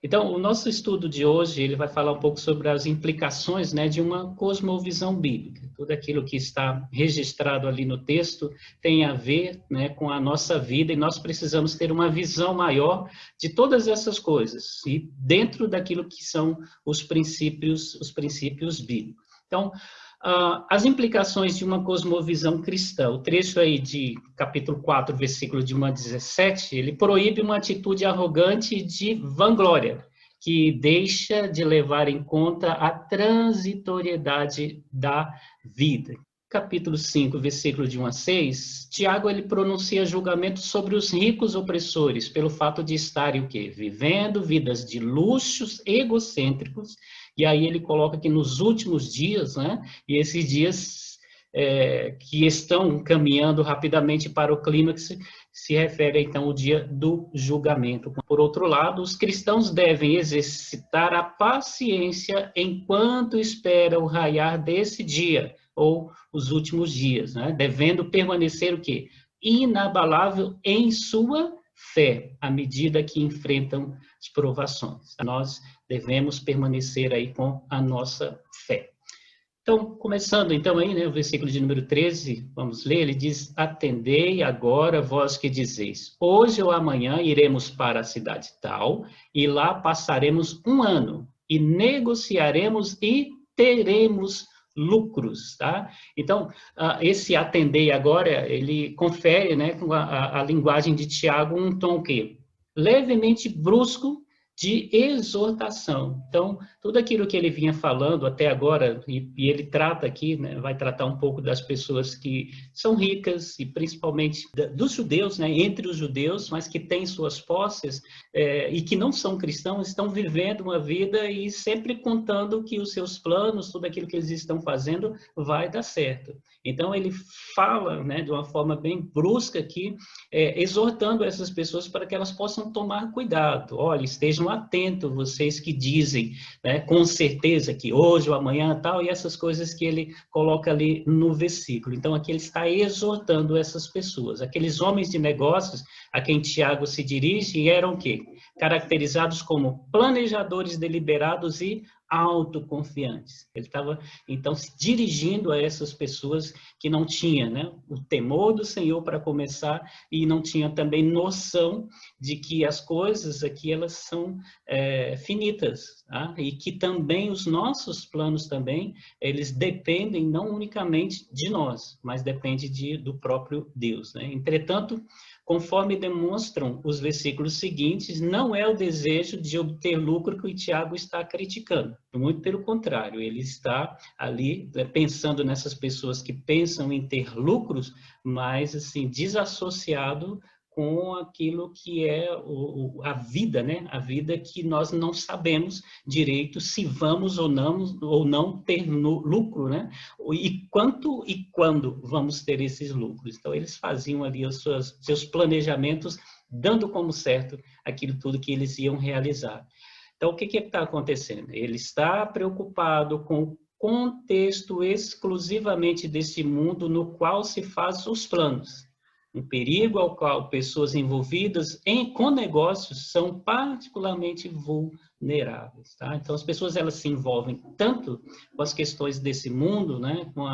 Então, o nosso estudo de hoje, ele vai falar um pouco sobre as implicações, né, de uma cosmovisão bíblica. Tudo aquilo que está registrado ali no texto tem a ver, né, com a nossa vida e nós precisamos ter uma visão maior de todas essas coisas e dentro daquilo que são os princípios bíblicos. Então, as implicações de uma cosmovisão cristã. O trecho aí de capítulo 4, versículo de 1 a 17, ele proíbe uma atitude arrogante de vanglória, que deixa de levar em conta a transitoriedade da vida. Capítulo 5, versículo de 1 a 6, Tiago ele pronuncia julgamento sobre os ricos opressores, pelo fato de estarem o quê? Vivendo vidas de luxos egocêntricos, e aí ele coloca que nos últimos dias, né, e esses dias que estão caminhando rapidamente para o clímax, se refere então ao dia do julgamento. Por outro lado, os cristãos devem exercitar a paciência enquanto espera o raiar desse dia, ou os últimos dias, né? Devendo permanecer o quê? Inabalável em sua fé, à medida que enfrentam as provações. Nós devemos permanecer aí com a nossa fé. Então, começando então aí, né, o versículo de número 13, vamos ler, ele diz: Atendei agora vós que dizeis, hoje ou amanhã iremos para a cidade tal, e lá passaremos um ano, e negociaremos e teremos lucros, tá? Então, esse atendei agora, ele confere, né, com a linguagem de Tiago um tom que levemente brusco, de exortação. Então, tudo aquilo que ele vinha falando até agora, e ele trata aqui, né, vai tratar um pouco das pessoas que são ricas, e principalmente dos judeus, né, entre os judeus, mas que têm suas posses, e que não são cristãos, estão vivendo uma vida e sempre contando que os seus planos, tudo aquilo que eles estão fazendo, vai dar certo. Então, ele fala, né, de uma forma bem brusca aqui, exortando essas pessoas para que elas possam tomar cuidado. Olha, estejam atentos, vocês que dizem, né, com certeza que hoje ou amanhã tal, e essas coisas que ele coloca ali no versículo. Então, aqui ele está exortando essas pessoas. Aqueles homens de negócios a quem Tiago se dirige eram o quê? Caracterizados como planejadores deliberados e autoconfiantes. Ele estava, então, se dirigindo a essas pessoas que não tinham, né, o temor do Senhor para começar e não tinham também noção de que as coisas aqui, elas são finitas, tá? E que também os nossos planos também, eles dependem não unicamente de nós, mas depende do próprio Deus, né? Entretanto, conforme demonstram os versículos seguintes, não é o desejo de obter lucro que o Tiago está criticando. Muito pelo contrário, ele está ali pensando nessas pessoas que pensam em ter lucros, mas assim, desassociado com aquilo que é a vida, né? A vida que nós não sabemos direito se vamos ou não ter lucro, né? E quanto e quando vamos ter esses lucros. Então, eles faziam ali os seus planejamentos, dando como certo aquilo tudo que eles iam realizar. Então, o que está acontecendo? Ele está preocupado com o contexto exclusivamente desse mundo no qual se faz os planos. Um perigo ao qual pessoas envolvidas com negócios são particularmente vulneráveis, tá? Então, as pessoas elas se envolvem tanto com as questões desse mundo, né, com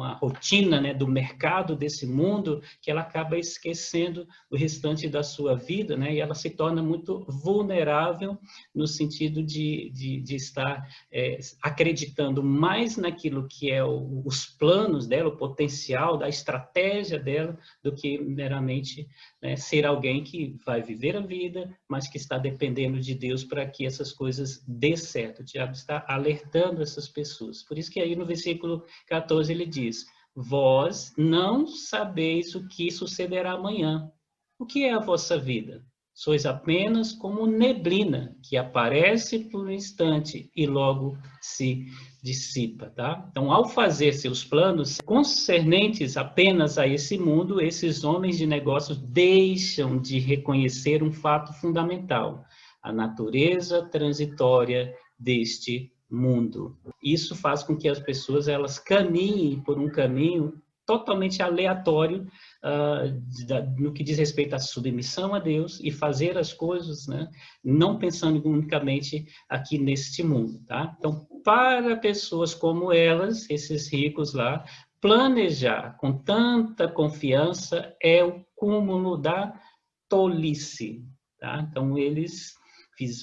a rotina, né, do mercado desse mundo, que ela acaba esquecendo o restante da sua vida, né, e ela se torna muito vulnerável no sentido de estar acreditando mais naquilo que é os planos dela, o potencial da estratégia dela, do que meramente, né, ser alguém que vai viver a vida, mas que está dependendo de Deus para que essas coisas dê certo. O Tiago está alertando essas pessoas. Por isso que aí no versículo 14 ele diz: vós não sabeis o que sucederá amanhã. O que é a vossa vida? Sois apenas como neblina que aparece por um instante e logo se dissipa, tá? Então, ao fazer seus planos concernentes apenas a esse mundo, esses homens de negócios deixam de reconhecer um fato fundamental: a natureza transitória deste mundo. Isso faz com que as pessoas elas caminhem por um caminho totalmente aleatório, no que diz respeito à submissão a Deus e fazer as coisas, né, não pensando unicamente aqui neste mundo, tá? Então, para pessoas como elas, esses ricos lá, planejar com tanta confiança é o cúmulo da tolice, tá? Então, eles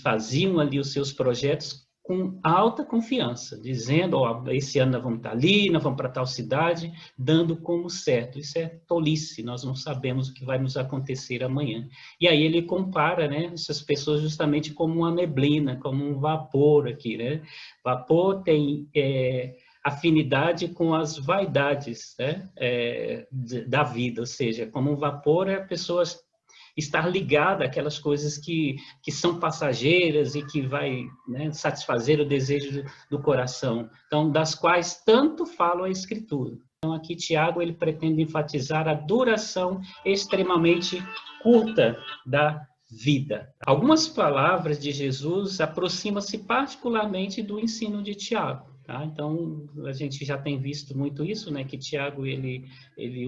faziam ali os seus projetos com alta confiança, dizendo, ó, esse ano nós vamos estar ali, nós vamos para tal cidade, dando como certo. Isso é tolice, nós não sabemos o que vai nos acontecer amanhã. E aí ele compara, né, essas pessoas justamente como uma neblina, como um vapor aqui, né? Vapor tem afinidade com as vaidades, né, da vida, ou seja, como um vapor é pessoas estar ligada àquelas coisas que são passageiras e que vai, né, satisfazer o desejo do coração, então, das quais tanto fala a Escritura. Então, aqui Tiago ele pretende enfatizar a duração extremamente curta da vida. Algumas palavras de Jesus aproximam-se particularmente do ensino de Tiago. Tá? Então, a gente já tem visto muito isso, né? Que Tiago ele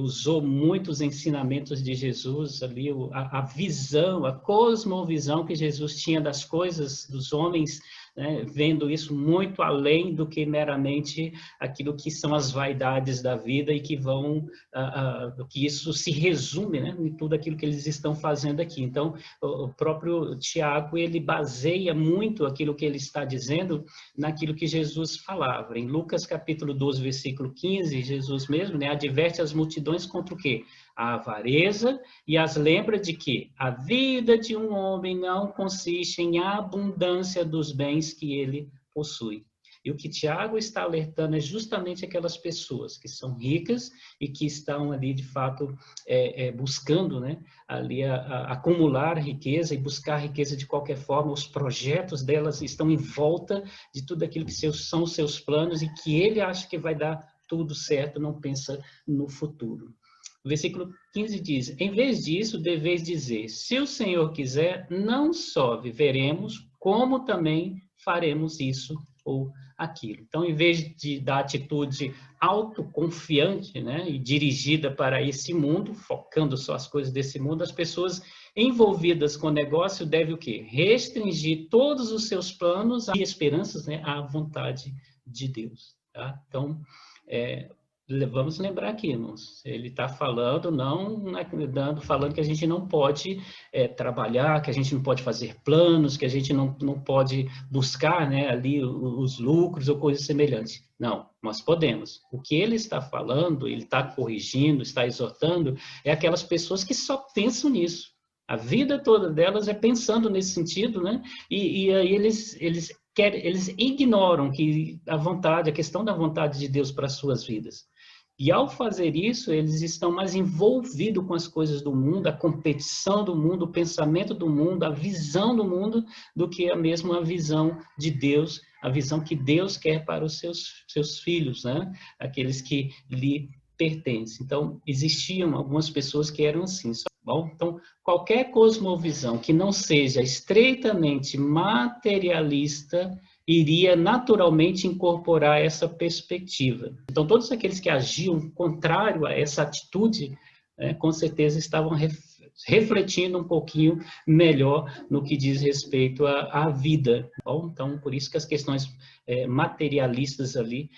usou muitos ensinamentos de Jesus ali, a visão, a cosmovisão que Jesus tinha das coisas, dos homens, né? Vendo isso muito além do que meramente aquilo que são as vaidades da vida e que vão, que isso se resume, né? Em tudo aquilo que eles estão fazendo aqui. Então, o próprio Tiago, ele baseia muito aquilo que ele está dizendo naquilo que Jesus falava. Em Lucas capítulo 12, versículo 15, Jesus mesmo, né, adverte as multidões contra o quê? A avareza, e as lembra de que a vida de um homem não consiste em abundância dos bens que ele possui. E o que Tiago está alertando é justamente aquelas pessoas que são ricas e que estão ali, de fato, buscando, né, ali acumular riqueza e buscar riqueza de qualquer forma. Os projetos delas estão em volta de tudo aquilo que são os seus planos e que ele acha que vai dar tudo certo, não pensa no futuro. O versículo 15 diz, em vez disso, deveis dizer, se o Senhor quiser, não só viveremos, como também faremos isso ou aquilo. Então, em vez da atitude autoconfiante, né, e dirigida para esse mundo, focando só as coisas desse mundo, as pessoas envolvidas com o negócio devem o quê? Restringir todos os seus planos e esperanças, né, à vontade de Deus. Tá? Então, vamos lembrar aqui, irmãos, ele está falando, falando que a gente não pode trabalhar, que a gente não pode fazer planos, que a gente não pode buscar, né, ali os lucros ou coisas semelhantes. Não, nós podemos. O que ele está falando, ele está corrigindo, está exortando, é aquelas pessoas que só pensam nisso. A vida toda delas é pensando nesse sentido, né? E aí eles ignoram que a questão da vontade de Deus para as suas vidas. E ao fazer isso, eles estão mais envolvidos com as coisas do mundo, a competição do mundo, o pensamento do mundo, a visão do mundo, do que a mesma visão de Deus, a visão que Deus quer para os seus filhos, né? Aqueles que lhe pertencem. Então, existiam algumas pessoas que eram assim. Bom, então, qualquer cosmovisão que não seja estreitamente materialista iria naturalmente incorporar essa perspectiva. Então, todos aqueles que agiam contrário a essa atitude, com certeza estavam refletindo um pouquinho melhor no que diz respeito à vida. Bom, então, por isso que as questões materialistas ali,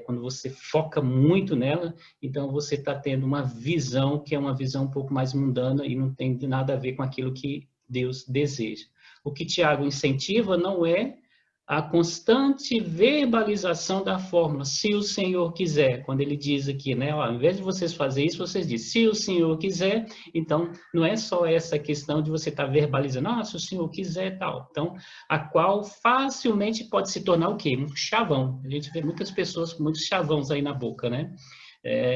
quando você foca muito nela, então você está tendo uma visão que é uma visão um pouco mais mundana e não tem nada a ver com aquilo que Deus deseja. O que Tiago incentiva não é a constante verbalização da fórmula, se o Senhor quiser, quando ele diz aqui, né, ó, ao invés de vocês fazerem isso, vocês dizem, se o Senhor quiser, então não é só essa questão de você estar verbalizando, se o Senhor quiser, tal, então, a qual facilmente pode se tornar o quê? Um chavão, a gente vê muitas pessoas com muitos chavões aí na boca, né?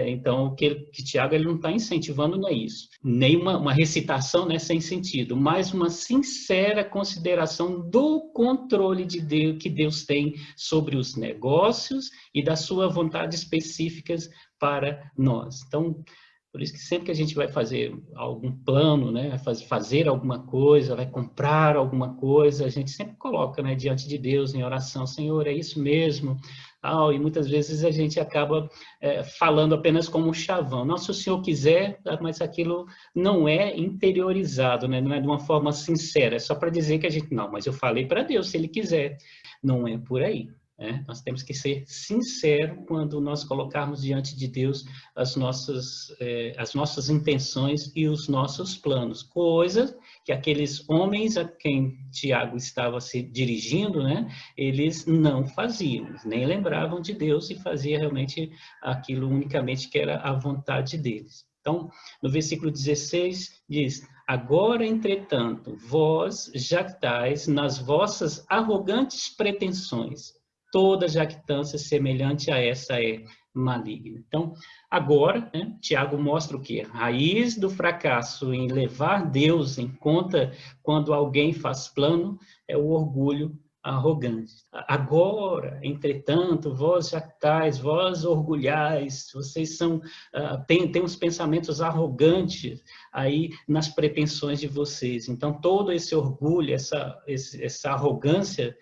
Então, o que Tiago ele não está incentivando não é isso, nem uma recitação, né, sem sentido, mas uma sincera consideração do controle de Deus, que Deus tem sobre os negócios e da sua vontade específicas para nós. Então, por isso que sempre que a gente vai fazer algum plano, né, fazer alguma coisa, vai comprar alguma coisa, a gente sempre coloca, né, diante de Deus em oração, Senhor, é isso mesmo? tal, e muitas vezes a gente acaba falando apenas como um chavão. Não, se o senhor quiser, mas aquilo não é interiorizado, né? Não é de uma forma sincera, é só para dizer que a gente, não, mas eu falei para Deus, se Ele quiser. Não é por aí. Nós temos que ser sinceros quando nós colocarmos diante de Deus as nossas intenções e os nossos planos, coisas que aqueles homens a quem Tiago estava se dirigindo, né, eles não faziam, nem lembravam de Deus e faziam realmente aquilo unicamente que era a vontade deles. Então, no versículo 16 diz: agora, entretanto, vós jactais nas vossas arrogantes pretensões. Toda jactância semelhante a essa é maligna. Então, agora, né, Tiago mostra o quê? A raiz do fracasso em levar Deus em conta quando alguém faz plano é o orgulho arrogante. Agora, entretanto, vós jactais, vós orgulhais, vocês são, têm os pensamentos arrogantes aí nas pretensões de vocês. Então, todo esse orgulho, essa arrogância,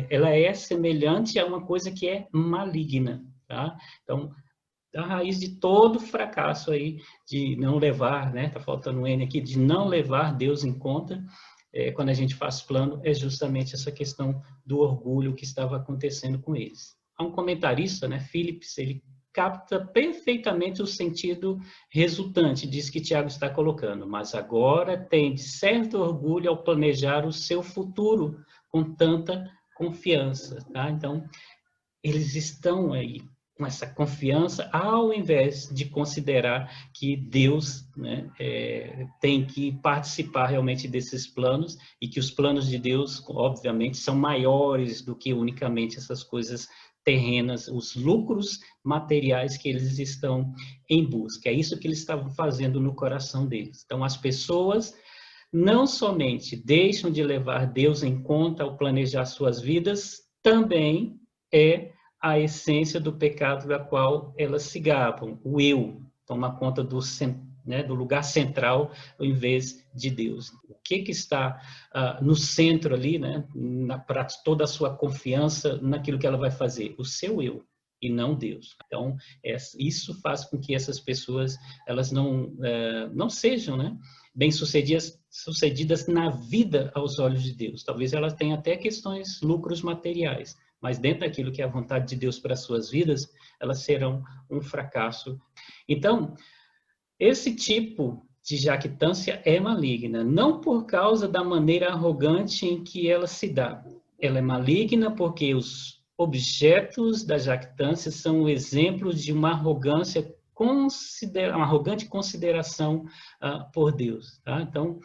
ela é semelhante a uma coisa que é maligna, tá? Então, a raiz de todo fracasso aí de não levar, né? Tá faltando um N aqui, de não levar Deus em conta, quando a gente faz plano, é justamente essa questão do orgulho que estava acontecendo com eles. Há um comentarista, né, Phillips, ele capta perfeitamente o sentido resultante disso que Tiago está colocando, mas agora tem certo orgulho ao planejar o seu futuro com tanta confiança, tá? Então, eles estão aí com essa confiança, ao invés de considerar que Deus, né, tem que participar realmente desses planos e que os planos de Deus, obviamente, são maiores do que unicamente essas coisas terrenas, os lucros materiais que eles estão em busca. É isso que eles estavam fazendo no coração deles. Então, as pessoas não somente deixam de levar Deus em conta ao planejar suas vidas, também é a essência do pecado da qual elas se gabam. O eu toma conta do lugar central ao invés de Deus. O que está no centro ali, né, para toda a sua confiança naquilo que ela vai fazer? O seu eu e não Deus. Então, isso faz com que essas pessoas elas não sejam, né, bem-sucedidas na vida aos olhos de Deus. Talvez elas tenham até lucros materiais, mas dentro daquilo que é a vontade de Deus para as suas vidas, elas serão um fracasso. Então, esse tipo de jactância é maligna, não por causa da maneira arrogante em que ela se dá. Ela é maligna porque os objetos da jactância são exemplos de uma arrogância uma arrogante consideração por Deus. Tá? Então,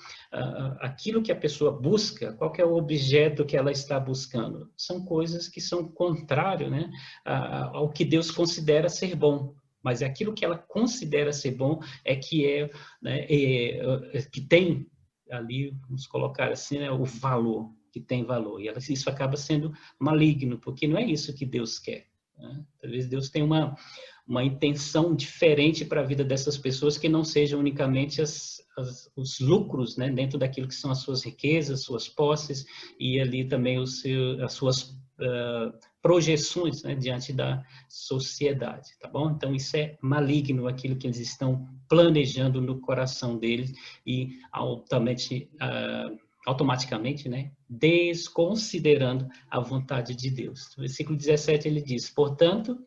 aquilo que a pessoa busca, qual que é o objeto que ela está buscando? São coisas que são contrárias, né, ao que Deus considera ser bom. Mas aquilo que ela considera ser bom que tem ali, vamos colocar assim, né, o valor, que tem valor. E isso acaba sendo maligno, porque não é isso que Deus quer. Né? Talvez Deus tenha uma intenção diferente para a vida dessas pessoas que não sejam unicamente os lucros, né, dentro daquilo que são as suas riquezas, suas posses e ali também as suas projeções, né, diante da sociedade, tá bom? Então isso é maligno, aquilo que eles estão planejando no coração deles e automaticamente, né, desconsiderando a vontade de Deus. No versículo 17 ele diz: portanto,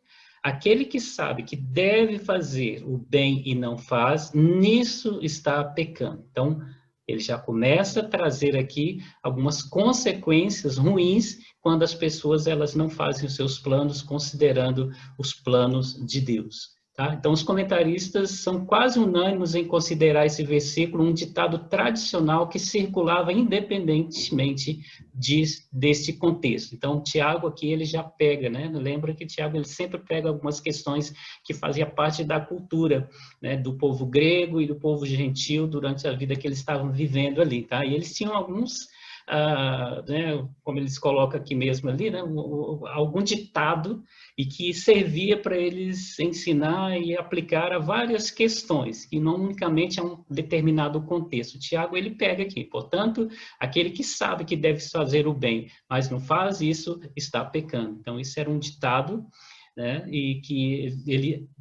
aquele que sabe que deve fazer o bem e não faz, nisso está pecando. Então, ele já começa a trazer aqui algumas consequências ruins quando as pessoas elas não fazem os seus planos considerando os planos de Deus. Tá? Então, os comentaristas são quase unânimes em considerar esse versículo um ditado tradicional que circulava independentemente deste contexto. Então, Tiago aqui ele já pega, né? Lembra que Tiago ele sempre pega algumas questões que faziam parte da cultura, né, do povo grego e do povo gentil durante a vida que eles estavam vivendo ali. Tá? E eles tinham né, como eles colocam aqui mesmo ali, né, algum ditado e que servia para eles ensinar e aplicar a várias questões, e não unicamente a um determinado contexto. Tiago, ele pega aqui, portanto, aquele que sabe que deve fazer o bem, mas não faz isso, está pecando. Então, isso era um ditado, né, e que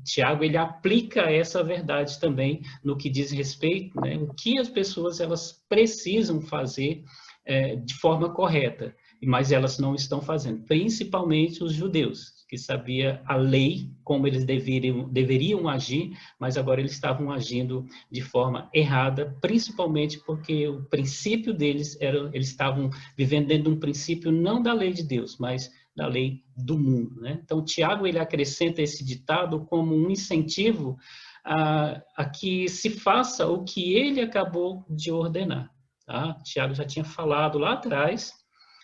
Tiago, ele aplica essa verdade também no que diz respeito, né, o que as pessoas elas precisam fazer de forma correta, mas elas não estão fazendo, principalmente os judeus, que sabia a lei, como eles deveriam agir, mas agora eles estavam agindo de forma errada, principalmente porque o princípio deles era, eles estavam vivendo dentro de um princípio não da lei de Deus, mas da lei do mundo, né? Então, Tiago, ele acrescenta esse ditado como um incentivo a que se faça o que ele acabou de ordenar, tá? Tiago já tinha falado lá atrás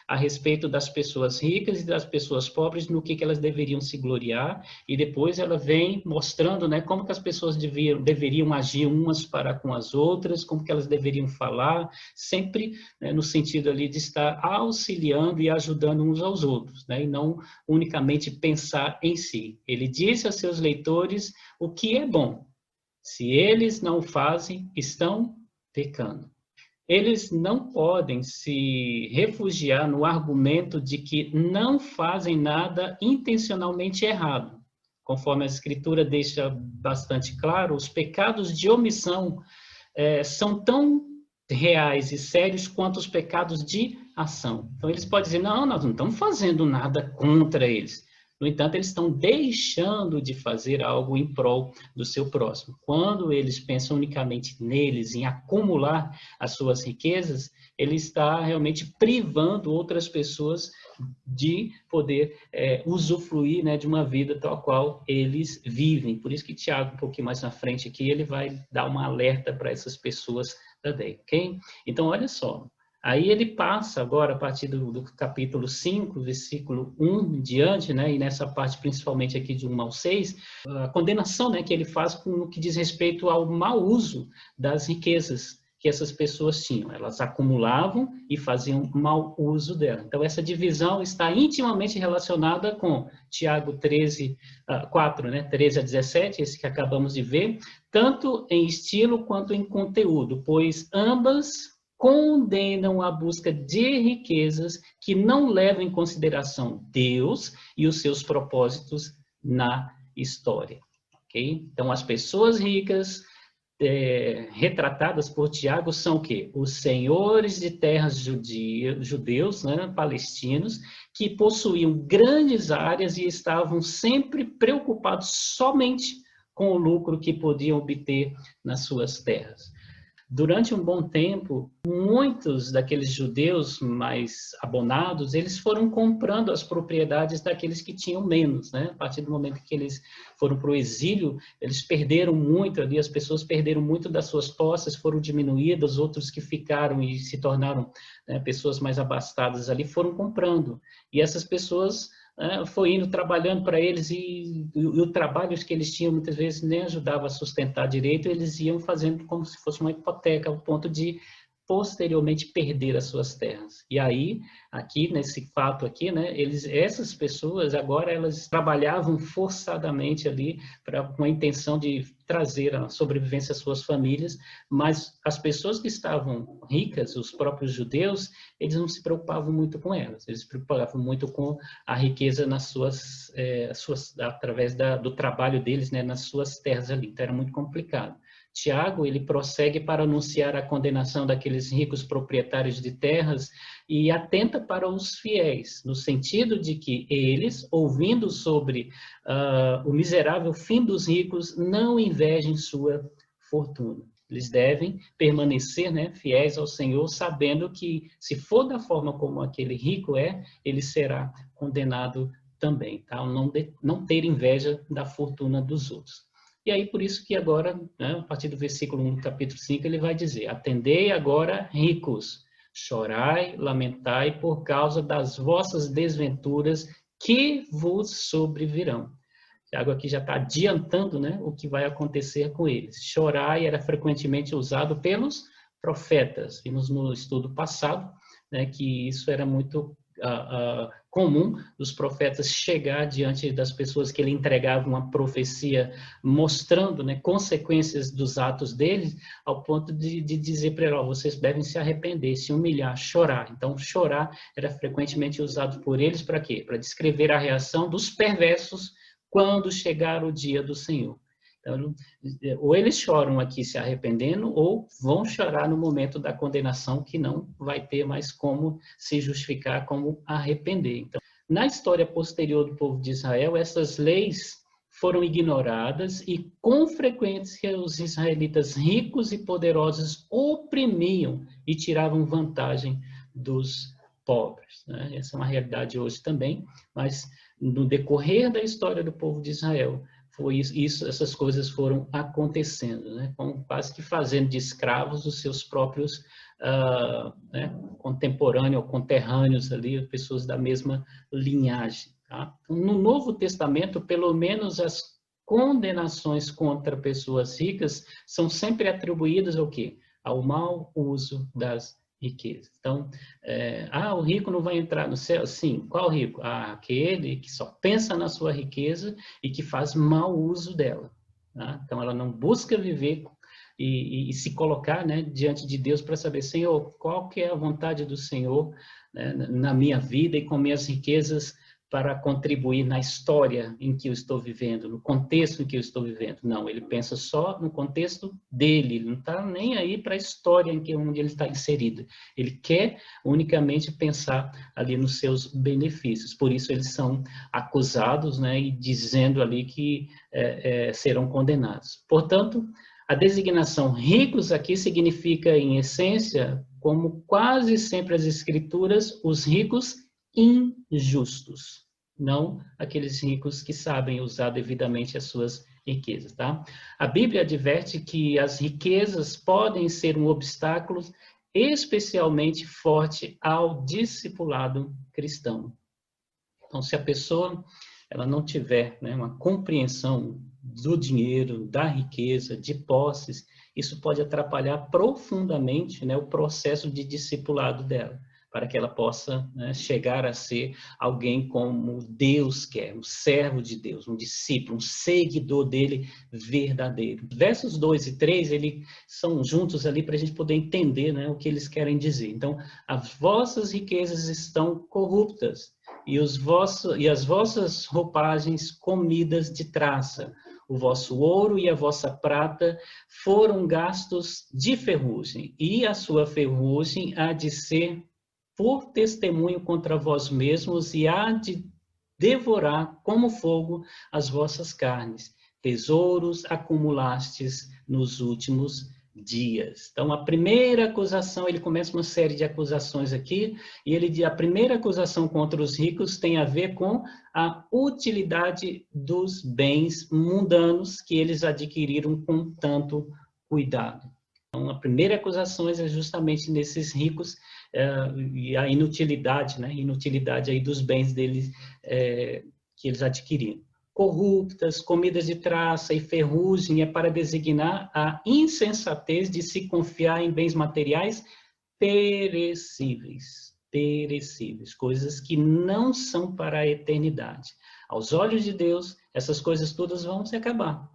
a respeito das pessoas ricas e das pessoas pobres, no que elas deveriam se gloriar, e depois ela vem mostrando, né, como que as pessoas deveriam agir umas para com as outras, como que elas deveriam falar, sempre, né, no sentido ali de estar auxiliando e ajudando uns aos outros, né, e não unicamente pensar em si. Ele disse a seus leitores o que é bom. Se eles não fazem, estão pecando. Eles não podem se refugiar no argumento de que não fazem nada intencionalmente errado. Conforme a Escritura deixa bastante claro, os pecados de omissão são tão reais e sérios quanto os pecados de ação. Então, eles podem dizer, não, nós não estamos fazendo nada contra eles. No entanto, eles estão deixando de fazer algo em prol do seu próximo. Quando eles pensam unicamente neles, em acumular as suas riquezas, ele está realmente privando outras pessoas de poder usufruir, né, de uma vida tal qual eles vivem. Por isso que Tiago, um pouquinho mais na frente aqui, ele vai dar uma alerta para essas pessoas também, ok? Então, olha só. Aí ele passa agora, a partir do capítulo 5, versículo 1 em diante, né, e nessa parte principalmente aqui de 1 ao 6, a condenação, né, que ele faz com o que diz respeito ao mau uso das riquezas que essas pessoas tinham. Elas acumulavam e faziam mau uso dela. Então, essa divisão está intimamente relacionada com Tiago 4, né, 13 a 17, esse que acabamos de ver, tanto em estilo quanto em conteúdo, pois ambas condenam a busca de riquezas que não levam em consideração Deus e os seus propósitos na história. Okay? Então, as pessoas ricas retratadas por Tiago são o quê? Os senhores de terras judeus, né, palestinos, que possuíam grandes áreas e estavam sempre preocupados somente com o lucro que podiam obter nas suas terras. Durante um bom tempo, muitos daqueles judeus mais abonados, eles foram comprando as propriedades daqueles que tinham menos, né? A partir do momento que eles foram para o exílio, eles perderam muito ali, as pessoas perderam muito das suas posses, foram diminuídas, outros que ficaram e se tornaram, né, pessoas mais abastadas ali, foram comprando. E essas pessoas foi indo trabalhando para eles e o trabalho que eles tinham muitas vezes nem ajudava a sustentar direito, eles iam fazendo como se fosse uma hipoteca, ao ponto de posteriormente perder as suas terras. E aí, aqui nesse fato aqui, né, essas pessoas agora elas trabalhavam forçadamente ali com a intenção de trazer a sobrevivência às suas famílias, mas as pessoas que estavam ricas, os próprios judeus, eles não se preocupavam muito com elas, eles se preocupavam muito com a riqueza nas suas através do trabalho deles, né, nas suas terras ali. Então era muito complicado. Tiago, ele prossegue para anunciar a condenação daqueles ricos proprietários de terras e atenta para os fiéis, no sentido de que eles, ouvindo sobre o miserável fim dos ricos, não invejem sua fortuna. Eles devem permanecer, né, fiéis ao Senhor, sabendo que, se for da forma como aquele rico ele será condenado também, tá? Não ter inveja da fortuna dos outros. E aí, por isso que agora, né, a partir do versículo 1 do capítulo 5, ele vai dizer, atendei agora, ricos, chorai, lamentai por causa das vossas desventuras que vos sobrevirão. Tiago aqui já está adiantando, né, o que vai acontecer com eles. Chorai era frequentemente usado pelos profetas. Vimos no estudo passado, né, que isso era muito comum dos profetas chegar diante das pessoas que ele entregava uma profecia mostrando, né, consequências dos atos deles, ao ponto de dizer para ele, vocês devem se arrepender, se humilhar, chorar. Então, chorar era frequentemente usado por eles para quê? Para descrever a reação dos perversos quando chegar o dia do Senhor. Então, ou eles choram aqui se arrependendo, ou vão chorar no momento da condenação, que não vai ter mais como se justificar como arrepender. Então, na história posterior do povo de Israel, essas leis foram ignoradas e, com frequência, os israelitas ricos e poderosos oprimiam e tiravam vantagem dos pobres, né? Essa é uma realidade hoje também, mas no decorrer da história do povo de Israel, foi isso, essas coisas foram acontecendo, né? Quase que fazendo de escravos os seus próprios né, contemporâneos ou conterrâneos ali, pessoas da mesma linhagem. Tá? No Novo Testamento, pelo menos as condenações contra pessoas ricas são sempre atribuídas ao quê? Ao mau uso das riqueza. Então, o rico não vai entrar no céu? Sim. Qual rico? Aquele que só pensa na sua riqueza e que faz mau uso dela. Tá? Então, ela não busca viver e se colocar, né, diante de Deus para saber, Senhor, qual que é a vontade do Senhor, né, na minha vida e com minhas riquezas para contribuir na história em que eu estou vivendo, no contexto em que eu estou vivendo. Não, ele pensa só no contexto dele, ele não está nem aí para a história onde ele está inserido. Ele quer unicamente pensar ali nos seus benefícios. Por isso eles são acusados, né, e dizendo ali que serão condenados. Portanto, a designação ricos aqui significa, em essência, como quase sempre as escrituras, os ricos injustos, não aqueles ricos que sabem usar devidamente as suas riquezas, tá? A Bíblia adverte que as riquezas podem ser um obstáculo especialmente forte ao discipulado cristão. Então, se a pessoa ela não tiver, né, uma compreensão do dinheiro, da riqueza, de posses, isso pode atrapalhar profundamente, né, o processo de discipulado dela, para que ela possa, né, chegar a ser alguém como Deus quer, um servo de Deus, um discípulo, um seguidor dele verdadeiro. Versos 2 e 3, eles são juntos ali para a gente poder entender, né, o que eles querem dizer. Então, as vossas riquezas estão corruptas, e as vossas roupagens comidas de traça. O vosso ouro e a vossa prata foram gastos de ferrugem, e a sua ferrugem há de ser por testemunho contra vós mesmos, e há de devorar como fogo as vossas carnes. Tesouros acumulastes nos últimos dias. Então, a primeira acusação, ele começa uma série de acusações aqui, e a primeira acusação contra os ricos tem a ver com a utilidade dos bens mundanos que eles adquiriram com tanto cuidado. Então, a primeira acusação é justamente nesses ricos, e a inutilidade, né? Inutilidade aí dos bens deles que eles adquiriram. Corruptas, comidas de traça e ferrugem é para designar a insensatez de se confiar em bens materiais perecíveis, coisas que não são para a eternidade. Aos olhos de Deus, essas coisas todas vão se acabar.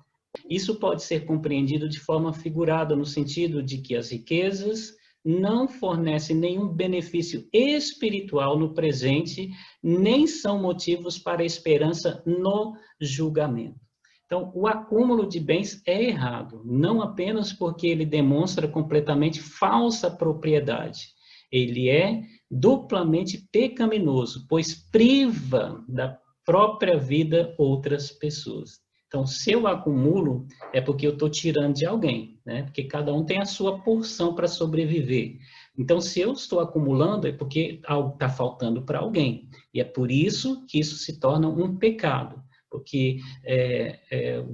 Isso pode ser compreendido de forma figurada, no sentido de que as riquezas não fornecem nenhum benefício espiritual no presente, nem são motivos para a esperança no julgamento. Então, o acúmulo de bens é errado, não apenas porque ele demonstra completamente falsa propriedade. Ele é duplamente pecaminoso, pois priva da própria vida outras pessoas. Então, se eu acumulo, é porque eu estou tirando de alguém, né? Porque cada um tem a sua porção para sobreviver. Então, se eu estou acumulando, é porque algo está faltando para alguém. E é por isso que isso se torna um pecado. Porque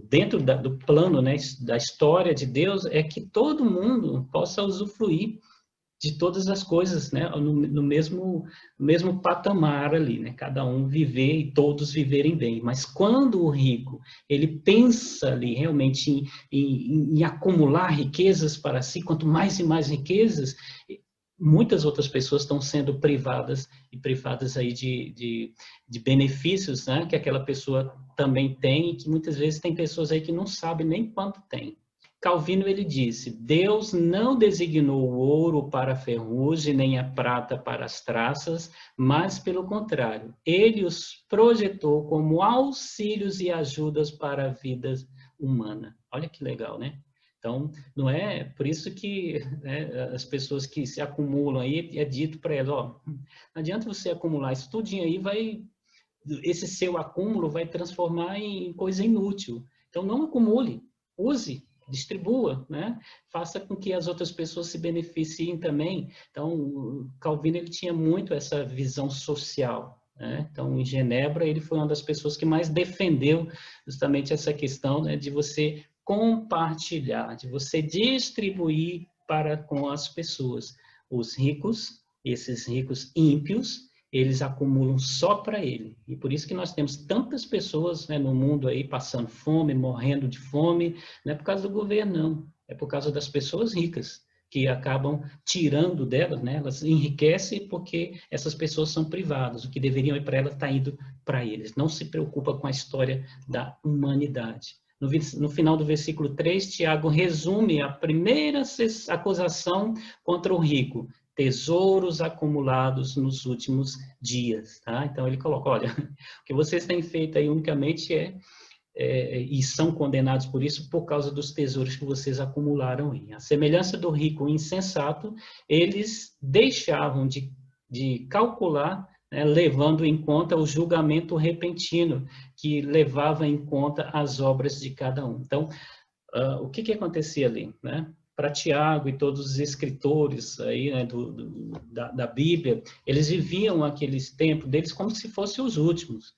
dentro do plano, né, da história de Deus, é que todo mundo possa usufruir de todas as coisas, né, no mesmo patamar ali, né, cada um viver e todos viverem bem. Mas quando o rico, ele pensa ali realmente em acumular riquezas para si, quanto mais e mais riquezas, muitas outras pessoas estão sendo privadas aí de benefícios, né, que aquela pessoa também tem, e que muitas vezes tem pessoas aí que não sabem nem quanto tem. Calvino, ele disse: Deus não designou o ouro para a ferrugem, nem a prata para as traças, mas, pelo contrário, ele os projetou como auxílios e ajudas para a vida humana. Olha que legal, né? Então, não é por isso que, né, as pessoas que se acumulam aí, é dito para elas: ó, não adianta você acumular isso tudinho aí, esse seu acúmulo vai transformar em coisa inútil. Então, não acumule, use, distribua, né? Faça com que as outras pessoas se beneficiem também. Então, Calvino, ele tinha muito essa visão social, né? Então, em Genebra, ele foi uma das pessoas que mais defendeu justamente essa questão, né, de você compartilhar, de você distribuir para com as pessoas. Os ricos, esses ricos ímpios, eles acumulam só para ele. E por isso que nós temos tantas pessoas, né, no mundo aí passando fome, morrendo de fome. Não é por causa do governo, não. É por causa das pessoas ricas, que acabam tirando delas, né? Elas enriquecem porque essas pessoas são privadas. O que deveriam ir para elas está indo para eles. Não se preocupa com a história da humanidade. No final do versículo 3, Tiago resume a primeira acusação contra o rico: tesouros acumulados nos últimos dias. Tá? Então, ele coloca: olha, o que vocês têm feito aí unicamente e são condenados por isso por causa dos tesouros que vocês acumularam aí. A semelhança do rico insensato, eles deixavam de calcular, né, levando em conta o julgamento repentino, que levava em conta as obras de cada um. Então, o que acontecia ali, né? Para Tiago e todos os escritores aí, né, da Bíblia, eles viviam aqueles tempos deles como se fossem os últimos.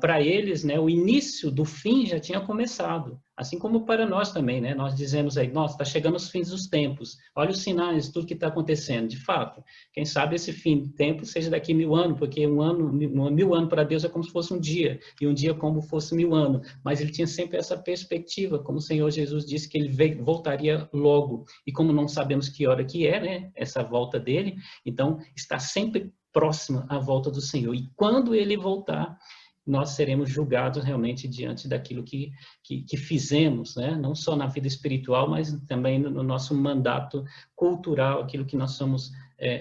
Para eles, né, o início do fim já tinha começado, assim como para nós também, né? Nós dizemos aí: nossa, está chegando os fins dos tempos, olha os sinais, tudo que está acontecendo. De fato, quem sabe esse fim do tempo seja daqui 1000 anos, porque 1000 anos para Deus é como se fosse um dia, e um dia como fosse 1000 anos. Mas ele tinha sempre essa perspectiva, como o Senhor Jesus disse que ele voltaria logo. E como não sabemos que hora que é, né, essa volta dele, então está sempre próxima a volta do Senhor. E quando ele voltar, nós seremos julgados realmente diante daquilo que fizemos, né? Não só na vida espiritual, mas também no nosso mandato cultural, aquilo que nós somos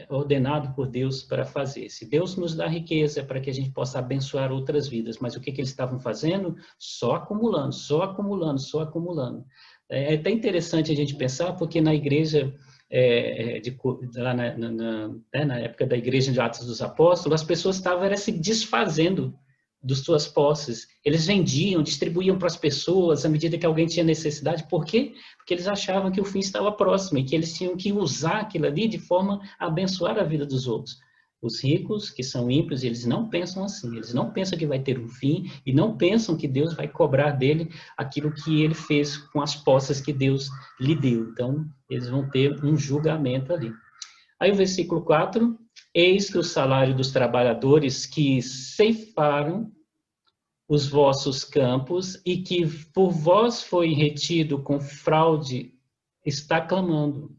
ordenados por Deus para fazer. Se Deus nos dá riqueza para que a gente possa abençoar outras vidas, mas o que eles estavam fazendo? Só acumulando, só acumulando, só acumulando. É até interessante a gente pensar, porque na igreja, lá na época da igreja de Atos dos Apóstolos, as pessoas estavam se desfazendo das suas posses. Eles vendiam, distribuíam para as pessoas à medida que alguém tinha necessidade. Por quê? Porque eles achavam que o fim estava próximo e que eles tinham que usar aquilo ali de forma a abençoar a vida dos outros. Os ricos, que são ímpios, eles não pensam assim. Eles não pensam que vai ter um fim e não pensam que Deus vai cobrar dele aquilo que ele fez com as posses que Deus lhe deu. Então, eles vão ter um julgamento ali. Aí o versículo 4: eis que o salário dos trabalhadores que ceifaram os vossos campos e que por vós foi retido com fraude está clamando.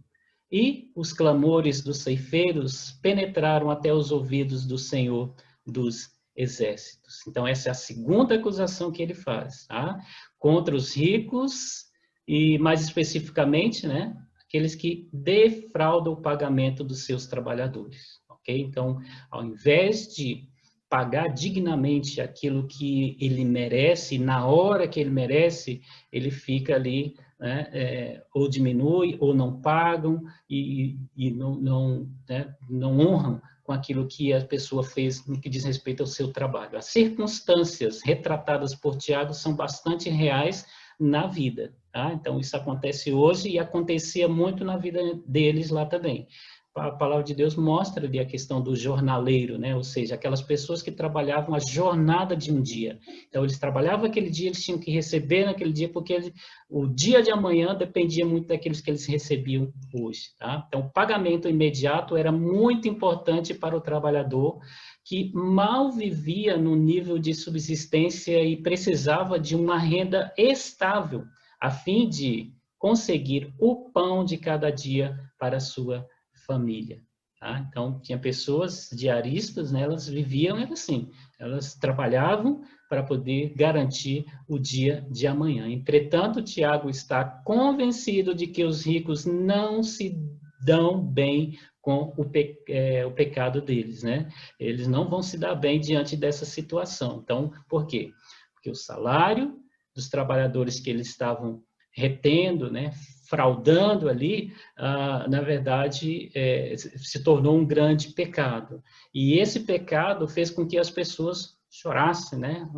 E os clamores dos ceifeiros penetraram até os ouvidos do Senhor dos Exércitos. Então, essa é a segunda acusação que ele faz, tá? Contra os ricos e, mais especificamente, né, aqueles que defraudam o pagamento dos seus trabalhadores, ok? Então, ao invés de pagar dignamente aquilo que ele merece, na hora que ele merece, ele fica ali, né, ou diminui, ou não pagam, e não honram com aquilo que a pessoa fez no que diz respeito ao seu trabalho. As circunstâncias retratadas por Tiago são bastante reais na vida, tá? Então, isso acontece hoje e acontecia muito na vida deles lá também. A palavra de Deus mostra ali a questão do jornaleiro, né? Ou seja, aquelas pessoas que trabalhavam a jornada de um dia. Então, eles trabalhavam aquele dia, eles tinham que receber naquele dia, porque o dia de amanhã dependia muito daqueles que eles recebiam hoje, tá? Então, o pagamento imediato era muito importante para o trabalhador, que mal vivia no nível de subsistência e precisava de uma renda estável, a fim de conseguir o pão de cada dia para a sua família. Tá? Então, tinha pessoas diaristas, né, elas viviam assim, elas trabalhavam para poder garantir o dia de amanhã. Entretanto, Tiago está convencido de que os ricos não se dão bem com o pecado deles, né? Eles não vão se dar bem diante dessa situação. Então, por quê? Porque o salário dos trabalhadores que eles estavam retendo, né, fraudando ali, na verdade, se tornou um grande pecado. E esse pecado fez com que as pessoas chorassem, né,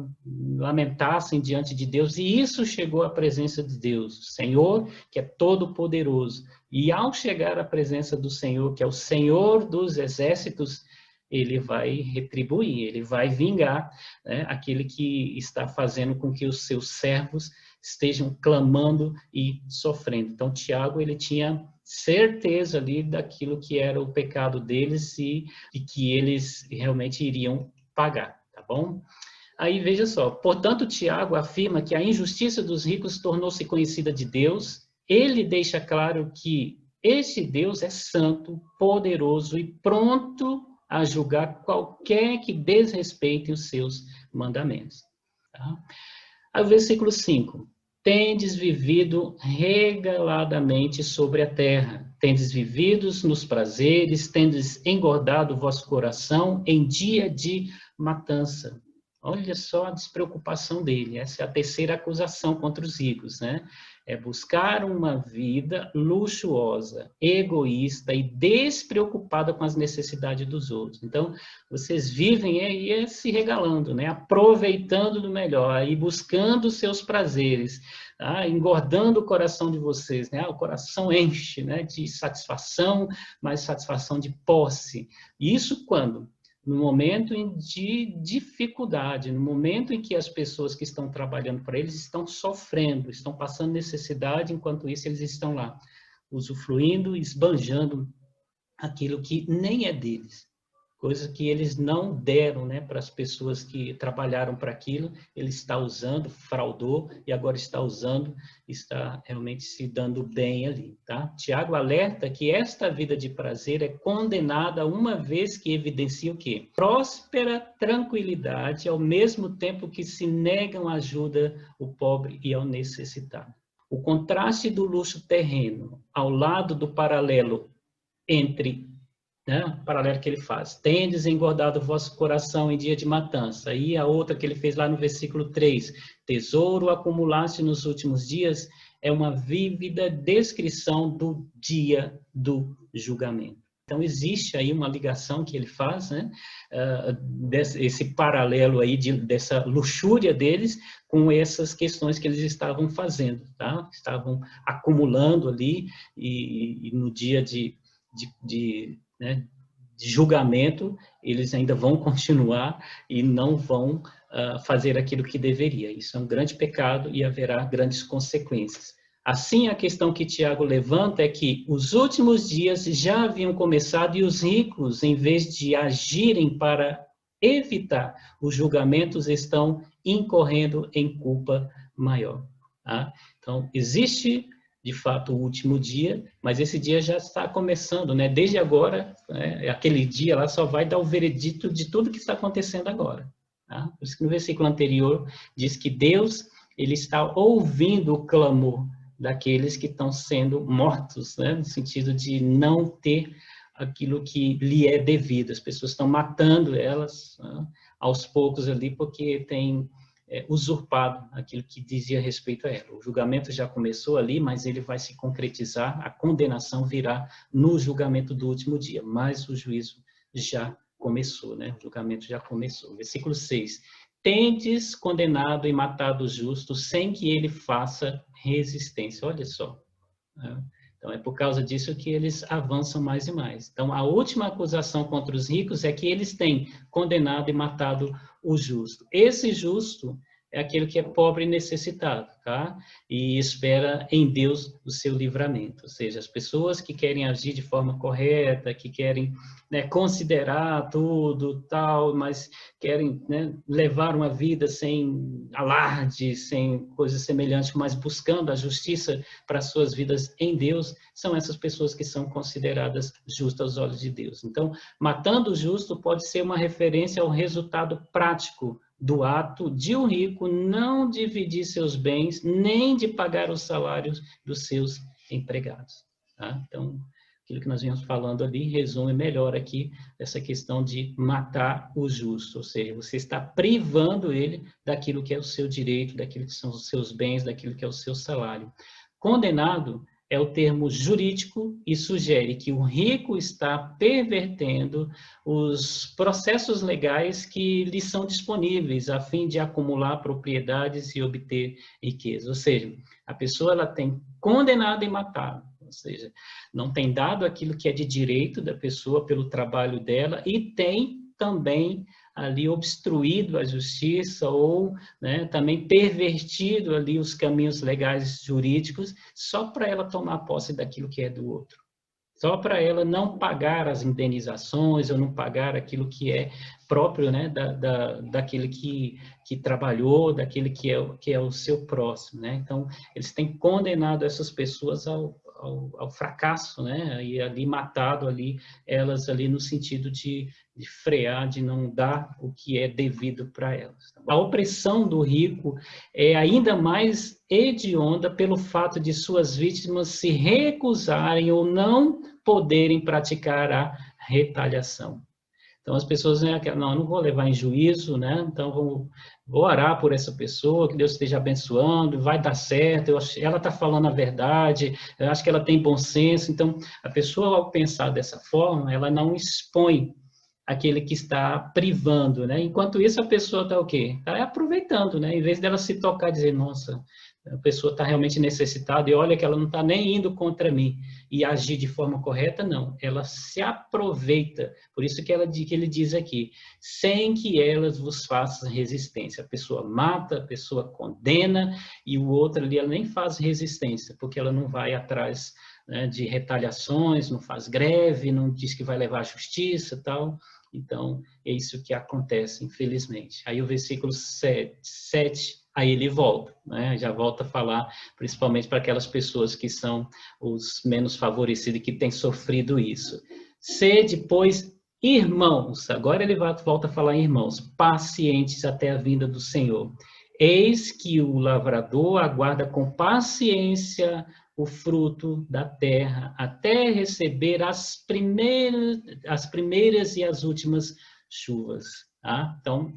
lamentassem diante de Deus, e isso chegou à presença de Deus, o Senhor, que é todo-poderoso. E ao chegar à presença do Senhor, que é o Senhor dos exércitos, ele vai retribuir, ele vai vingar, né, aquele que está fazendo com que os seus servos estejam clamando e sofrendo. Então, Tiago, ele tinha certeza ali daquilo que era o pecado deles e que eles realmente iriam pagar, tá bom? Aí, veja só, portanto, Tiago afirma que a injustiça dos ricos tornou-se conhecida de Deus. Ele deixa claro que esse Deus é santo, poderoso e pronto a julgar qualquer que desrespeite os seus mandamentos. Tá? Aí, o versículo 5. Tendes vivido regaladamente sobre a terra, tendes vividos nos prazeres, tendes engordado o vosso coração em dia de matança. Olha só a despreocupação dele. Essa é a terceira acusação contra os ricos, né? É buscar uma vida luxuosa, egoísta e despreocupada com as necessidades dos outros. Então, vocês vivem aí se regalando, né? Aproveitando do melhor e buscando os seus prazeres, tá? Engordando o coração de vocês, né? O coração enche, né? De satisfação, mas satisfação de posse. Isso quando? No momento de dificuldade, no momento em que as pessoas que estão trabalhando para eles estão sofrendo, estão passando necessidade, enquanto isso eles estão lá, usufruindo, esbanjando aquilo que nem é deles. Coisa que eles não deram, né, para as pessoas que trabalharam para aquilo, ele está usando, fraudou, e agora está usando, está realmente se dando bem ali, tá? Tiago alerta que esta vida de prazer é condenada uma vez que evidencia o quê? Próspera tranquilidade, ao mesmo tempo que se negam ajuda ao pobre e ao necessitado. O contraste do luxo terreno ao lado do paralelo entre paralelo que ele faz. Tendes engordado o vosso coração em dia de matança. E a outra que ele fez lá no versículo 3. Tesouro acumulaste nos últimos dias, é uma vívida descrição do dia do julgamento. Então, existe aí uma ligação que ele faz, né? Esse paralelo aí dessa luxúria deles com essas questões que eles estavam fazendo, tá? Estavam acumulando ali e no dia de julgamento, eles ainda vão continuar e não vão fazer aquilo que deveria. Isso é um grande pecado e haverá grandes consequências. Assim, a questão que Tiago levanta é que os últimos dias já haviam começado e os ricos, em vez de agirem para evitar os julgamentos, estão incorrendo em culpa maior. Tá? Então, existe de fato o último dia, mas esse dia já está começando, né? Desde agora, aquele dia lá só vai dar o veredito de tudo que está acontecendo agora. Tá? Por isso que no versículo anterior diz que Deus, ele está ouvindo o clamor daqueles que estão sendo mortos, né? No sentido de não ter aquilo que lhe é devido. As pessoas estão matando elas, né? Aos poucos ali, porque tem usurpado aquilo que dizia respeito a ela. O julgamento já começou ali, mas ele vai se concretizar, a condenação virá no julgamento do último dia, mas o juízo já começou, né? O julgamento já começou. Versículo 6. Tendes condenado e matado o justo sem que ele faça resistência. Olha só. Né? Então, é por causa disso que eles avançam mais e mais. Então, a última acusação contra os ricos é que eles têm condenado e matado o justo. Esse justo é aquele que é pobre e necessitado, tá? E espera em Deus o seu livramento. Ou seja, as pessoas que querem agir de forma correta, que querem, né, considerar tudo, tal, mas querem, né, levar uma vida sem alarde, sem coisas semelhantes, mas buscando a justiça para suas vidas em Deus, são essas pessoas que são consideradas justas aos olhos de Deus. Então, matando o justo pode ser uma referência ao resultado prático do ato de um rico não dividir seus bens, nem de pagar os salários dos seus empregados. Tá? Então, aquilo que nós vimos falando ali resume melhor aqui essa questão de matar o justo, ou seja, você está privando ele daquilo que é o seu direito, daquilo que são os seus bens, daquilo que é o seu salário. Condenado é o termo jurídico e sugere que o rico está pervertendo os processos legais que lhe são disponíveis a fim de acumular propriedades e obter riqueza. Ou seja, a pessoa ela tem condenado e matado, ou seja, não tem dado aquilo que é de direito da pessoa pelo trabalho dela e tem também ali obstruído a justiça ou, né, também pervertido ali os caminhos legais jurídicos só para ela tomar posse daquilo que é do outro. Só para ela não pagar as indenizações ou não pagar aquilo que é próprio, né, daquele que trabalhou, daquele que é o seu próximo, né? Então, eles têm condenado essas pessoas ao fracasso, né? E ali matado ali elas ali no sentido de frear, de não dar o que é devido para elas. A opressão do rico é ainda mais hedionda pelo fato de suas vítimas se recusarem ou não poderem praticar a retaliação. Então, as pessoas, né, não, não vou levar em juízo, né? Então, vou orar por essa pessoa, que Deus esteja abençoando, vai dar certo, ela está falando a verdade, eu acho que ela tem bom senso. Então, a pessoa, ao pensar dessa forma, ela não expõe aquele que está privando, né? Enquanto isso, a pessoa está o quê? Está aproveitando, né? Em vez dela se tocar e dizer, nossa, a pessoa está realmente necessitada e olha que ela não está nem indo contra mim e agir de forma correta, não. Ela se aproveita. Por isso que ele diz aqui, sem que elas vos façam resistência. A pessoa mata, a pessoa condena e o outro ali, ela nem faz resistência, porque ela não vai atrás, né, de retaliações, não faz greve, não diz que vai levar à justiça e tal. Então, é isso que acontece, infelizmente. Aí o versículo 7, aí ele volta, né? Já volta a falar, principalmente para aquelas pessoas que são os menos favorecidos, que têm sofrido isso. Sede, pois, irmãos, agora ele volta a falar irmãos, pacientes até a vinda do Senhor. Eis que o lavrador aguarda com paciência o fruto da terra, até receber as primeiras e as últimas chuvas. Tá? Então,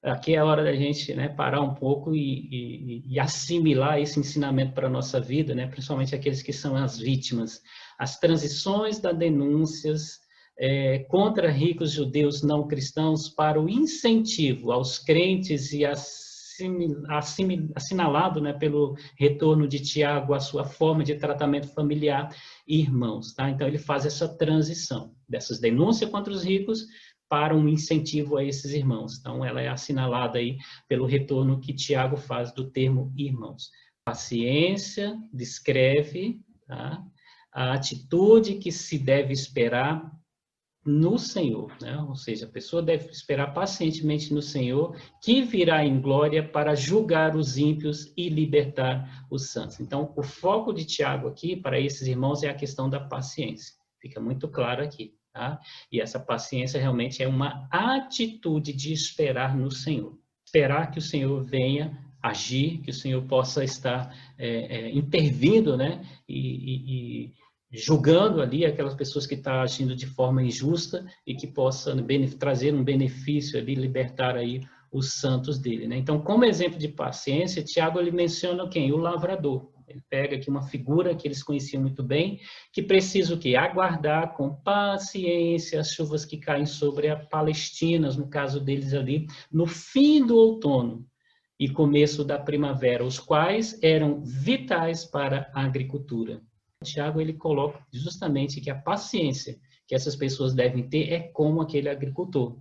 aqui é a hora da gente, né, parar um pouco e assimilar esse ensinamento para a nossa vida, né, principalmente aqueles que são as vítimas. As transições das denúncias contra ricos judeus não cristãos para o incentivo aos crentes e assinalado, né, pelo retorno de Tiago à sua forma de tratamento familiar e irmãos. Tá? Então, ele faz essa transição dessas denúncias contra os ricos para um incentivo a esses irmãos. Então, ela é assinalada aí pelo retorno que Tiago faz do termo irmãos. Paciência descreve, tá, a atitude que se deve esperar no Senhor, né? Ou seja, a pessoa deve esperar pacientemente no Senhor, que virá em glória para julgar os ímpios e libertar os santos. Então, o foco de Tiago aqui, para esses irmãos, é a questão da paciência. Fica muito claro aqui, tá? E essa paciência realmente é uma atitude de esperar no Senhor. Esperar que o Senhor venha agir, que o Senhor possa estar intervindo, né? E julgando ali aquelas pessoas que estão agindo de forma injusta e que possa trazer um benefício ali, libertar aí os santos dele, né? Então, como exemplo de paciência, Tiago ele menciona quem? O lavrador. Ele pega aqui uma figura que eles conheciam muito bem, que precisa o quê? Aguardar com paciência as chuvas que caem sobre a Palestina, no caso deles ali, no fim do outono e começo da primavera, os quais eram vitais para a agricultura. Tiago ele coloca justamente que a paciência que essas pessoas devem ter é como aquele agricultor,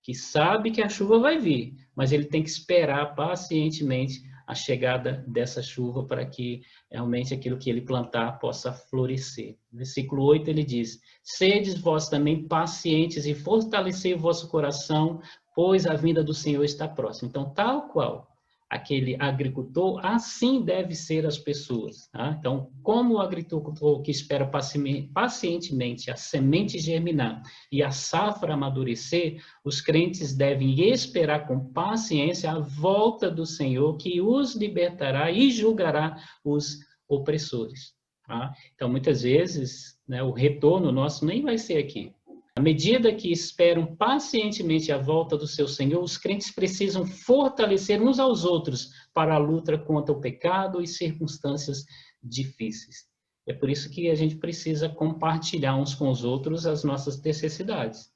que sabe que a chuva vai vir, mas ele tem que esperar pacientemente a chegada dessa chuva para que realmente aquilo que ele plantar possa florescer. Versículo 8 ele diz: sedes vós também pacientes e fortalecei o vosso coração, pois a vinda do Senhor está próxima. Então, tal qual aquele agricultor, assim deve ser as pessoas. Tá? Então, como o agricultor que espera pacientemente a semente germinar e a safra amadurecer, os crentes devem esperar com paciência a volta do Senhor, que os libertará e julgará os opressores. Tá? Então, muitas vezes, né, o retorno nosso nem vai ser aqui. À medida que esperam pacientemente a volta do seu Senhor, os crentes precisam fortalecer uns aos outros para a luta contra o pecado e circunstâncias difíceis. É por isso que a gente precisa compartilhar uns com os outros as nossas necessidades.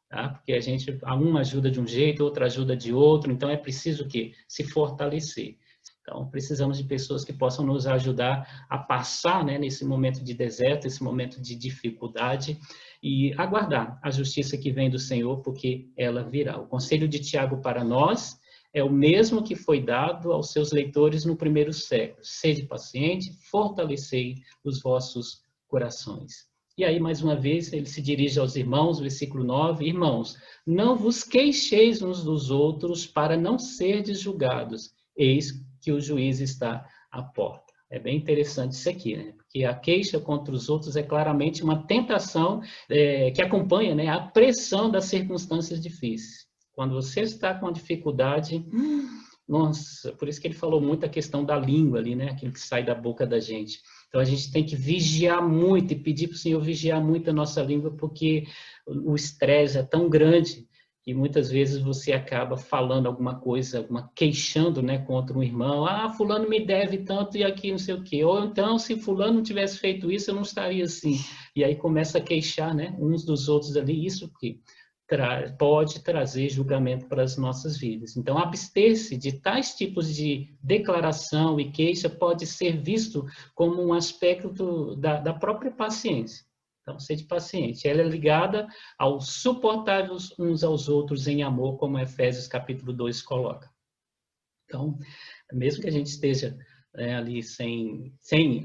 Tá? Porque uma ajuda de um jeito, outra ajuda de outro, então é preciso que se fortalecer. Então, precisamos de pessoas que possam nos ajudar a passar, né, nesse momento de deserto, esse momento de dificuldade, e aguardar a justiça que vem do Senhor, porque ela virá. O conselho de Tiago para nós é o mesmo que foi dado aos seus leitores no primeiro século. Sede paciente, fortalecei os vossos corações. E aí, mais uma vez, ele se dirige aos irmãos, versículo 9, irmãos, não vos queixeis uns dos outros para não serdes julgados, eis que o juiz está à porta. É bem interessante isso aqui, né? Porque a queixa contra os outros é claramente uma tentação que acompanha, né, a pressão das circunstâncias difíceis. Quando você está com a dificuldade, nossa, por isso que ele falou muito a questão da língua ali, né? Aquilo que sai da boca da gente. Então, a gente tem que vigiar muito e pedir para o Senhor vigiar muito a nossa língua, porque o estresse é tão grande que muitas vezes você acaba falando alguma coisa, queixando, né, contra um irmão. Ah, fulano me deve tanto e aqui não sei o quê. Ou então, se fulano não tivesse feito isso, eu não estaria assim. E aí começa a queixar, né, uns dos outros ali. Isso que pode trazer julgamento para as nossas vidas. Então, abster-se de tais tipos de declaração e queixa pode ser visto como um aspecto da própria paciência. Então, sede paciente. Ela é ligada aos suportáveis uns aos outros em amor, como Efésios capítulo 2 coloca. Então, mesmo que a gente esteja ali sem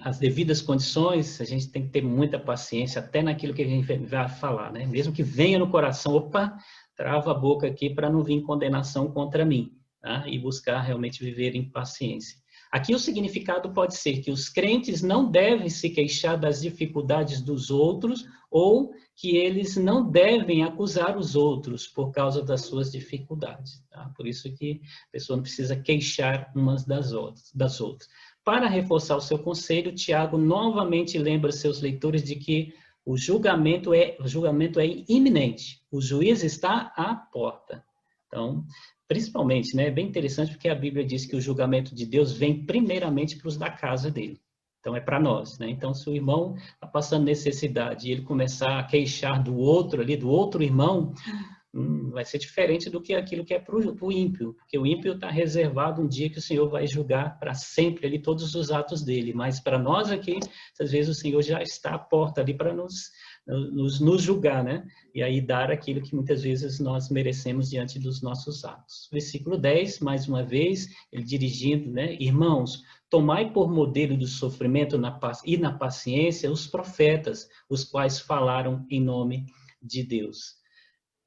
as devidas condições, a gente tem que ter muita paciência, até naquilo que a gente vai falar, né? Mesmo que venha no coração, opa, trava a boca aqui para não vir condenação contra mim, tá? E buscar realmente viver em paciência. Aqui o significado pode ser que os crentes não devem se queixar das dificuldades dos outros ou que eles não devem acusar os outros por causa das suas dificuldades. Tá? Por isso que a pessoa não precisa queixar umas das outras. Para reforçar o seu conselho, Tiago novamente lembra seus leitores de que o julgamento é iminente. O juiz está à porta. Então, principalmente, né, é bem interessante porque a Bíblia diz que o julgamento de Deus vem primeiramente para os da casa dele. Então, é para nós, né? Então, se o irmão está passando necessidade e ele começar a queixar do outro ali, do outro irmão, vai ser diferente do que aquilo que é para o ímpio, porque o ímpio está reservado um dia que o Senhor vai julgar para sempre ali todos os atos dele, mas para nós aqui, às vezes o Senhor já está à porta ali para nos julgar, né? E aí dar aquilo que muitas vezes nós merecemos diante dos nossos atos. Versículo 10, mais uma vez, ele dirigindo, né? Irmãos, tomai por modelo do sofrimento e na paciência os profetas, os quais falaram em nome de Deus.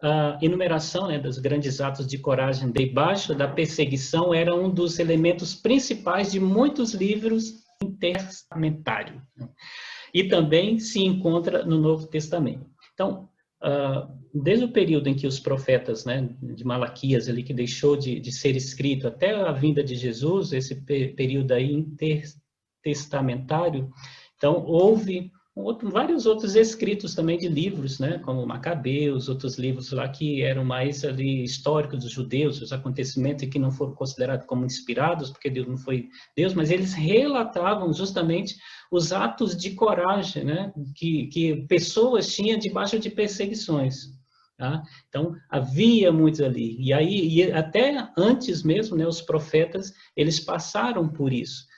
A enumeração, né, dos grandes atos de coragem debaixo da perseguição era um dos elementos principais de muitos livros intertestamentários. E também se encontra no Novo Testamento. Então, desde o período em que os profetas, né, de Malaquias, ali, que deixou de ser escrito até a vinda de Jesus, esse período aí intertestamentário, então houve vários outros escritos também de livros, né, como Macabeus, outros livros lá que eram mais ali históricos dos judeus, os acontecimentos que não foram considerados como inspirados, porque Deus não foi Deus, mas eles relatavam justamente os atos de coragem, né, que pessoas tinham debaixo de perseguições. Tá? Então, havia muitos ali. E aí, até antes mesmo, né, os profetas, eles passaram por isso.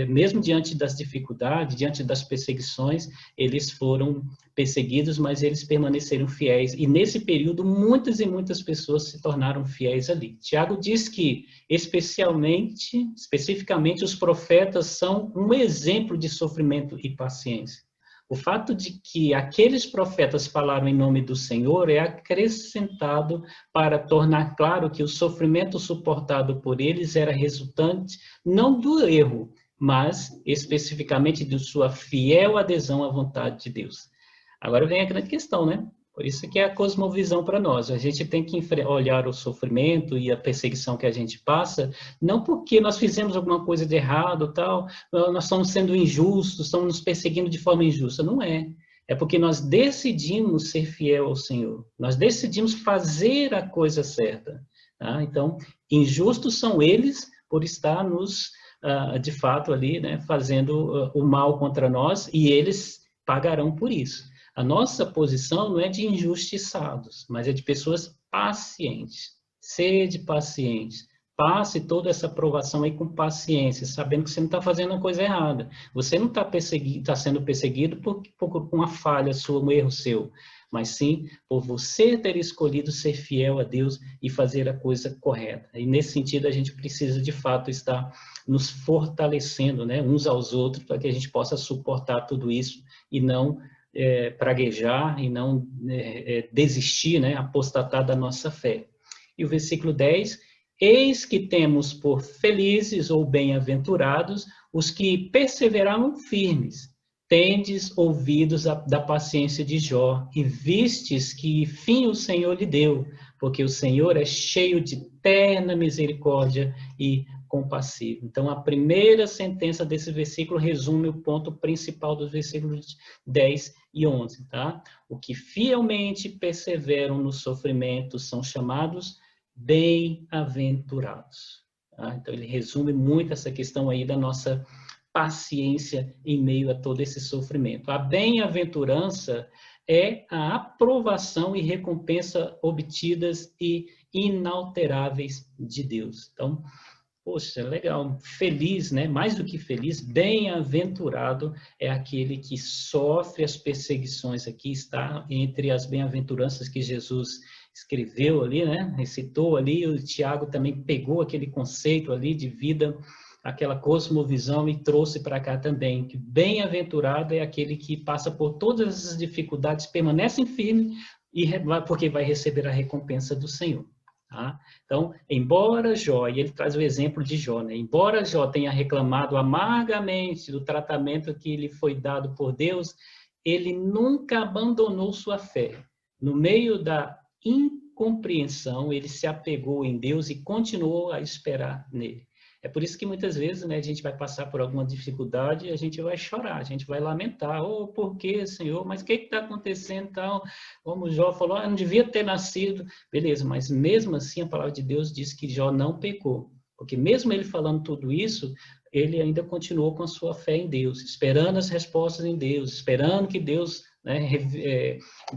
Mesmo diante das dificuldades, diante das perseguições, eles foram perseguidos, mas eles permaneceram fiéis. E nesse período, muitas e muitas pessoas se tornaram fiéis ali. Tiago diz que, especificamente, os profetas são um exemplo de sofrimento e paciência. O fato de que aqueles profetas falaram em nome do Senhor é acrescentado para tornar claro que o sofrimento suportado por eles era resultante não do erro, mas especificamente de sua fiel adesão à vontade de Deus. Agora vem a grande questão, né? Por isso que é a cosmovisão para nós. A gente tem que olhar o sofrimento e a perseguição que a gente passa, não porque nós fizemos alguma coisa de errado, tal, nós estamos sendo injustos, estamos nos perseguindo de forma injusta. Não é. É porque nós decidimos ser fiel ao Senhor. Nós decidimos fazer a coisa certa. Tá? Então, injustos são eles por estar nos, de fato, ali, né, fazendo o mal contra nós, e eles pagarão por isso. A nossa posição não é de injustiçados, mas é de pessoas pacientes. Sede pacientes. Passe toda essa provação aí com paciência, sabendo que você não está fazendo uma coisa errada. Você não está sendo perseguido por uma falha sua, um erro seu, mas sim por você ter escolhido ser fiel a Deus e fazer a coisa correta. E nesse sentido, a gente precisa, de fato, estar nos fortalecendo, né, uns aos outros, para que a gente possa suportar tudo isso e não praguejar e não desistir, né, apostatar da nossa fé. E o versículo 10, eis que temos por felizes ou bem-aventurados os que perseveraram firmes. Tendes ouvidos da paciência de Jó e vistes que fim o Senhor lhe deu, porque o Senhor é cheio de terna misericórdia e compassivo. Então, a primeira sentença desse versículo resume o ponto principal dos versículos 10 e 11, tá? O que fielmente perseveram no sofrimento são chamados bem-aventurados. Tá? Então, ele resume muito essa questão aí da nossa paciência em meio a todo esse sofrimento. A bem-aventurança é a aprovação e recompensa obtidas e inalteráveis de Deus. Então, poxa, legal, feliz, né? Mais do que feliz, bem-aventurado é aquele que sofre as perseguições. Aqui está entre as bem-aventuranças que Jesus escreveu ali, né? Recitou ali, o Tiago também pegou aquele conceito ali de vida, aquela cosmovisão e trouxe para cá também, que bem-aventurado é aquele que passa por todas as dificuldades, permanece firme, porque vai receber a recompensa do Senhor. Tá? Então, embora Jó, e ele traz o exemplo de Jó, né? Embora Jó tenha reclamado amargamente do tratamento que lhe foi dado por Deus, ele nunca abandonou sua fé. No meio da incompreensão, ele se apegou em Deus e continuou a esperar nele. É por isso que muitas vezes, né, a gente vai passar por alguma dificuldade e a gente vai chorar, a gente vai lamentar. Oh, por que, Senhor? Mas o que está acontecendo? Tal? Como Jó falou, não devia ter nascido. Beleza, mas mesmo assim a palavra de Deus diz que Jó não pecou. Porque mesmo ele falando tudo isso, ele ainda continuou com a sua fé em Deus, esperando as respostas em Deus, esperando que Deus, né,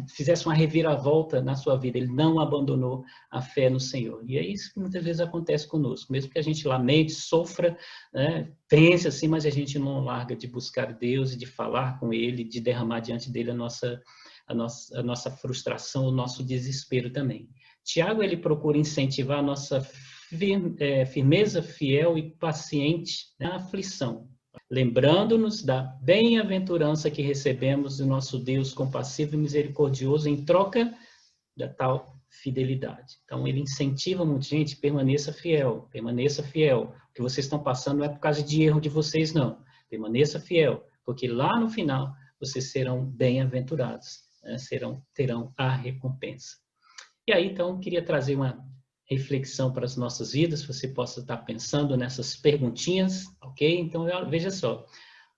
fizesse uma reviravolta na sua vida. Ele não abandonou a fé no Senhor. E é isso que muitas vezes acontece conosco. Mesmo que a gente lamente, sofra, né, pense assim, mas a gente não larga de buscar Deus e de falar com Ele, de derramar diante dele a nossa frustração, o nosso desespero também. Tiago, ele procura incentivar a nossa firmeza fiel e paciente na aflição, lembrando-nos da bem-aventurança que recebemos do nosso Deus compassivo e misericordioso em troca da tal fidelidade. Então, ele incentiva muita gente, permaneça fiel, permaneça fiel. O que vocês estão passando não é por causa de erro de vocês, não. Permaneça fiel, porque lá no final vocês serão bem-aventurados, né? Terão a recompensa. E aí, então, queria trazer uma reflexão para as nossas vidas, você possa estar pensando nessas perguntinhas, ok? Então, veja só,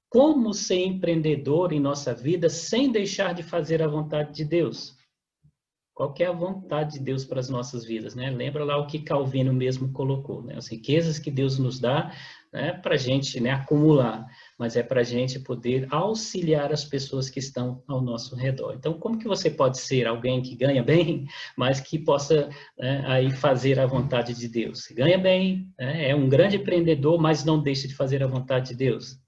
como ser empreendedor em nossa vida sem deixar de fazer a vontade de Deus? Qual que é a vontade de Deus para as nossas vidas, né? Lembra lá o que Calvino mesmo colocou, né? As riquezas que Deus nos dá, né, para a gente, né, acumular. mas é para a gente poder auxiliar as pessoas que estão ao nosso redor. Então, como que você pode ser alguém que ganha bem, mas que possa, né, aí fazer a vontade de Deus? Você ganha bem, né, é um grande empreendedor, mas não deixa de fazer a vontade de Deus.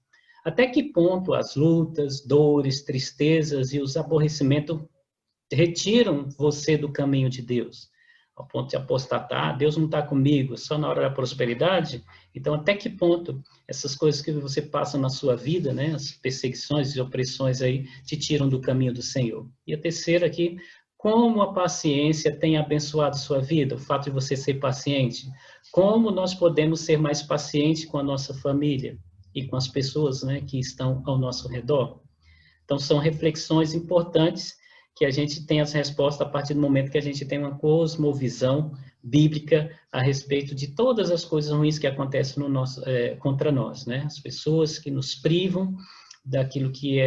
Até que ponto as lutas, dores, tristezas e os aborrecimentos retiram você do caminho de Deus? Ao ponto de apostatar, Deus não está comigo, só na hora da prosperidade? Então, até que ponto essas coisas que você passa na sua vida, né, as perseguições e opressões aí, te tiram do caminho do Senhor? E a terceira aqui, como a paciência tem abençoado sua vida, o fato de você ser paciente? Como nós podemos ser mais pacientes com a nossa família e com as pessoas, né, que estão ao nosso redor? Então, são reflexões importantes que a gente tem as respostas a partir do momento que a gente tem uma cosmovisão bíblica a respeito de todas as coisas ruins que acontecem no nosso, contra nós, né? As pessoas que nos privam daquilo que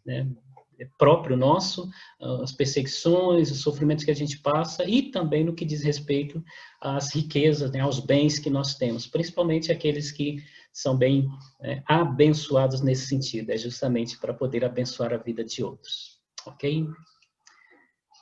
né, é próprio nosso, as perseguições, os sofrimentos que a gente passa, e também no que diz respeito às riquezas, né, aos bens que nós temos, principalmente aqueles que são bem abençoados nesse sentido, é justamente para poder abençoar a vida de outros, ok?